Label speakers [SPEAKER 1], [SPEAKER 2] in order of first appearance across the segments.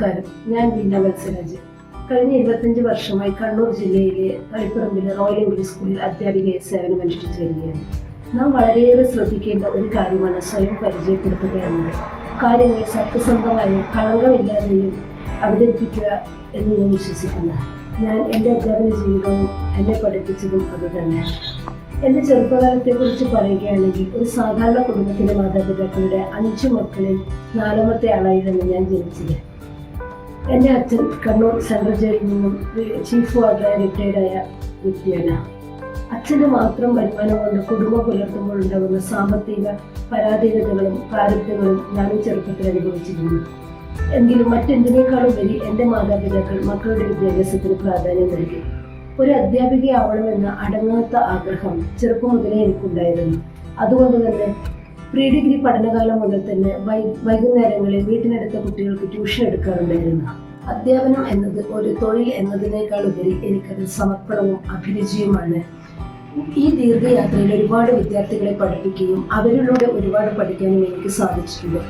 [SPEAKER 1] നമസ്കാരം. ഞാൻ വീണ വത്സരാജ്. കഴിഞ്ഞ 25 വർഷമായി കണ്ണൂർ ജില്ലയിലെ തളിപ്പറമ്പിലെ റോയൽ ഇംഗ്ലീഷ് സ്കൂളിൽ അധ്യാപികയെ സേവനമനുഷ്ഠിച്ചു വരികയാണ്. നാം വളരെയേറെ ശ്രദ്ധിക്കേണ്ട ഒരു കാര്യമാണ് സ്വയം പരിചയപ്പെടുത്തുക എന്നത്. കാര്യങ്ങൾ സത്യസന്ധമായും കളങ്കമില്ലാതെയും അവതരിപ്പിക്കുക എന്ന് ഞാൻ വിശ്വസിക്കുന്നു. ഞാൻ എൻ്റെ അധ്യാപന ജീവിതവും എന്നെ പഠിപ്പിച്ചതും അതുതന്നെ. എൻ്റെ ചെറുപ്പകാലത്തെക്കുറിച്ച് പറയുകയാണെങ്കിൽ, ഒരു സാധാരണ കുടുംബത്തിലെ മാതാപിതാക്കളുടെ 5 മക്കളിൽ 4ാമത്തെ ആളായിരുന്നു ഞാൻ ജനിച്ചത്. എൻ്റെ അച്ഛൻ കണ്ണൂർ സെൻട്രൽ ജയിലിൽ നിന്നും ചീഫ് വാർഡറായി റിട്ടയർഡായ വ്യക്തിയാണ്. അച്ഛൻ്റെ മാത്രം വരുമാനം കൊണ്ട് കുടുംബം പുലർത്തുമ്പോൾ ഉണ്ടാകുന്ന സാമ്പത്തിക പരാധീനതകളും പ്രാരബ്ധങ്ങളും ഞാനും ചെറുപ്പത്തിൽ അനുഭവിച്ചിരുന്നു. എങ്കിലും മറ്റെന്തിനേക്കാളുപരി എൻ്റെ മാതാപിതാക്കൾ മക്കളുടെ വിദ്യാഭ്യാസത്തിന് പ്രാധാന്യം നൽകി. ഒരു അധ്യാപികയാവണമെന്ന അടങ്ങാത്ത ആഗ്രഹം ചെറുപ്പം മുതലേ എനിക്കുണ്ടായിരുന്നു. അതുകൊണ്ട് തന്നെ പ്രീ ഡിഗ്രി പഠനകാലം മുതൽ തന്നെ വൈകുന്നേരങ്ങളിൽ വീട്ടിനടുത്ത കുട്ടികൾക്ക് ട്യൂഷൻ എടുക്കാറുണ്ടായിരുന്നു. അധ്യാപനം എന്നത് ഒരു തൊഴിൽ എന്നതിനേക്കാൾ ഉപരി എനിക്കത് സമർപ്പണവും അഭിരുചിയുമാണ്. ഈ ദീർഘയാത്രയിൽ ഒരുപാട് വിദ്യാർത്ഥികളെ പഠിപ്പിക്കുകയും അവരിലൂടെ ഒരുപാട് പഠിക്കാനും എനിക്ക് സാധിച്ചിട്ടുണ്ട്.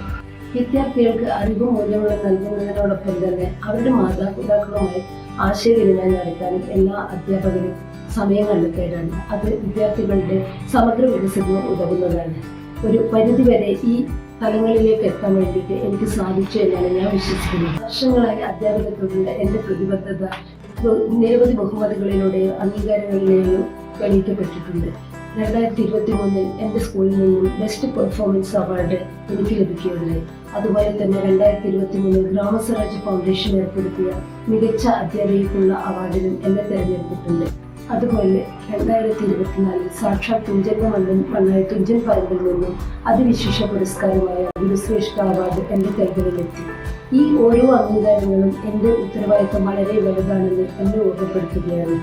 [SPEAKER 1] വിദ്യാർത്ഥികൾക്ക് അറിവും മൂല്യങ്ങളും നൽകുന്നതിനോടൊപ്പം തന്നെ അവരുടെ മാതാപിതാക്കളുമായി ആശയവിനിമയം നടത്താനും എല്ലാ അധ്യാപകരും സമയം കണ്ടെത്തേണ്ടതാണ്. അത് വിദ്യാർത്ഥികളുടെ സമഗ്ര വികസനത്തിന് ഉതകുന്നതാണ്. ഒരു പരിധിവരെ ഈ തലങ്ങളിലേക്ക് എത്താൻ വേണ്ടിയിട്ട് എനിക്ക് സാധിച്ചു എന്നാണ് ഞാൻ വിശ്വസിക്കുന്നത്. വർഷങ്ങളായി അധ്യാപകത്തോടുള്ള എൻ്റെ പ്രതിബദ്ധത നിരവധി ബഹുമതികളിലൂടെയും അംഗീകാരങ്ങളിലെയും തെളിയിക്കപ്പെട്ടിട്ടുണ്ട്. 2023 എൻ്റെ സ്കൂളിൽ നിന്നും ബെസ്റ്റ് പെർഫോമൻസ് അവാർഡ് എനിക്ക് ലഭിക്കുകയുണ്ടായി. അതുപോലെ തന്നെ 2023 ഗ്രാമസ്വരാജ് ഫൗണ്ടേഷൻ ഏർപ്പെടുത്തിയ മികച്ച അധ്യാപികയ്ക്കുള്ള അവാർഡിനും എന്നെ തിരഞ്ഞെടുത്തിട്ടുണ്ട്. അതുപോലെ 2024 സാക്ഷാൽ തുഞ്ചന്റെ മണ്ണായ തുഞ്ചൻ പറമ്പിൽ നിന്നും അതിവിശേഷ പുരസ്കാരമായ ഗുരുശ്രേഷ്ഠ അവാർഡ് എൻ്റെ കൈകളിലെത്തി. ഈ ഓരോ അംഗീകാരങ്ങളും എൻ്റെ ഉത്തരവാദിത്തം വളരെ വലുതാണെന്ന് എന്നെ ഓർമ്മപ്പെടുത്തുകയാണ്.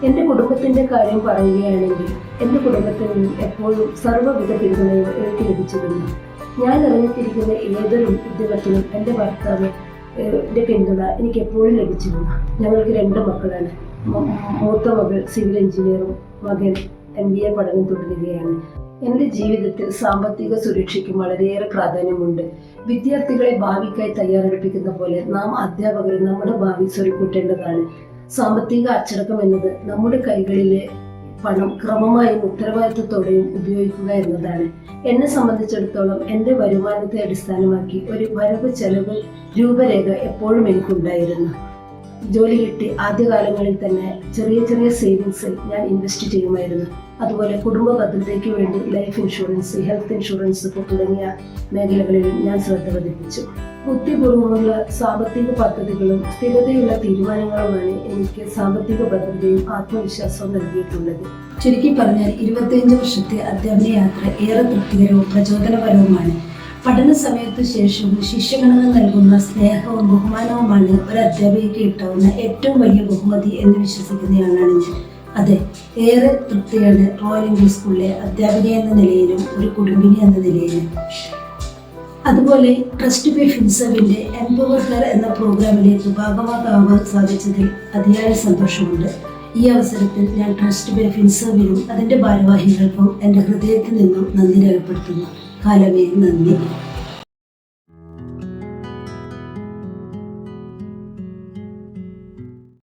[SPEAKER 1] എൻ്റെ കുടുംബത്തിൻ്റെ കാര്യം പറയുകയാണെങ്കിൽ, എൻ്റെ കുടുംബത്തിൽ നിന്നും എപ്പോഴും സർവ്വവിധ പിന്തുണയും എനിക്ക് ലഭിച്ചിരുന്നു. ഞാൻ ഇറങ്ങിത്തിരിക്കുന്ന ഏതൊരു ഉദ്യമത്തിനും എൻ്റെ ഭർത്താവിൻ്റെ പിന്തുണ എനിക്ക് എപ്പോഴും ലഭിച്ചിരുന്നു. ഞങ്ങൾക്ക് 2 മക്കളാണ്. മൂത്ത മകൾ സിവിൽ എഞ്ചിനീയറും മകൻ MBA പഠനം തുടരുകയാണ്. എൻ്റെ ജീവിതത്തിൽ സാമ്പത്തിക സുരക്ഷയ്ക്കും വളരെയേറെ പ്രാധാന്യമുണ്ട്. വിദ്യാർത്ഥികളെ ഭാവിക്കായി തയ്യാറെടുപ്പിക്കുന്ന പോലെ നാം അധ്യാപകർ നമ്മുടെ ഭാവി സ്വരുക്കൂട്ടേണ്ടതാണ്. സാമ്പത്തിക അച്ചടക്കം എന്നത് നമ്മുടെ കൈകളിലെ പണം ക്രമമായും ഉത്തരവാദിത്വത്തോടെയും ഉപയോഗിക്കുക എന്നതാണ്. എന്നെ സംബന്ധിച്ചിടത്തോളം എൻ്റെ വരുമാനത്തെ അടിസ്ഥാനമാക്കി ഒരു വരവ് ചെലവ് രൂപരേഖ എപ്പോഴും എനിക്കുണ്ടായിരുന്നു. ജോലി കിട്ടി ആദ്യകാലങ്ങളിൽ തന്നെ ചെറിയ സേവിങ്സിൽ ഞാൻ ഇൻവെസ്റ്റ് ചെയ്യുമായിരുന്നു. അതുപോലെ കുടുംബ ഭദ്രതയ്ക്ക് വേണ്ടി ലൈഫ് ഇൻഷുറൻസ്, ഹെൽത്ത് ഇൻഷുറൻസ് തുടങ്ങിയ മേഖലകളിലും ഞാൻ ശ്രദ്ധ പതിപ്പിച്ചു. ബുദ്ധിപൂർവ്വമുള്ള സാമ്പത്തിക പദ്ധതികളും സ്ഥിരതയുള്ള തീരുമാനങ്ങളുമാണ് എനിക്ക് സാമ്പത്തിക ഭദ്രതയും ആത്മവിശ്വാസവും നൽകിയിട്ടുള്ളത്. ചുരുക്കി പറഞ്ഞാൽ 25 വർഷത്തെ അധ്യാപന യാത്ര ഏറെ തൃപ്തികരവും പ്രചോദനപരവുമാണ്. പഠന സമയത്തു ശേഷവും ശിഷ്യഗണങ്ങൾ നൽകുന്ന സ്നേഹവും ബഹുമാനവുമാണ് ഒരു അധ്യാപികയ്ക്ക് കിട്ടാവുന്ന ഏറ്റവും വലിയ ബഹുമതി എന്ന് വിശ്വസിക്കുന്നയാളാണ് ഞാൻ. അതെ, ഏറെ തൃപ്തിയാണ് റോയൽ ഇംഗ്ലീഷ് സ്കൂളിലെ അധ്യാപിക എന്ന നിലയിലും ഒരു കുടുംബിനി എന്ന നിലയിലും. അതുപോലെ ട്രസ്റ്റ് ബൈ ഫിൻസർവിൻ്റെ എംപവർ ഹെർ എന്ന പ്രോഗ്രാമിലേക്ക് ഭാഗമാകാൻ സാധിച്ചതിൽ അതിയായ സന്തോഷമുണ്ട്. ഈ അവസരത്തിൽ ഞാൻ ട്രസ്റ്റ് ബൈ ഫിൻസർവിനും അതിൻ്റെ ഭാരവാഹികൾക്കും എൻ്റെ ഹൃദയത്തിൽ നിന്നും നന്ദി രേഖപ്പെടുത്തുന്നു. കാലമേ നന്ദി.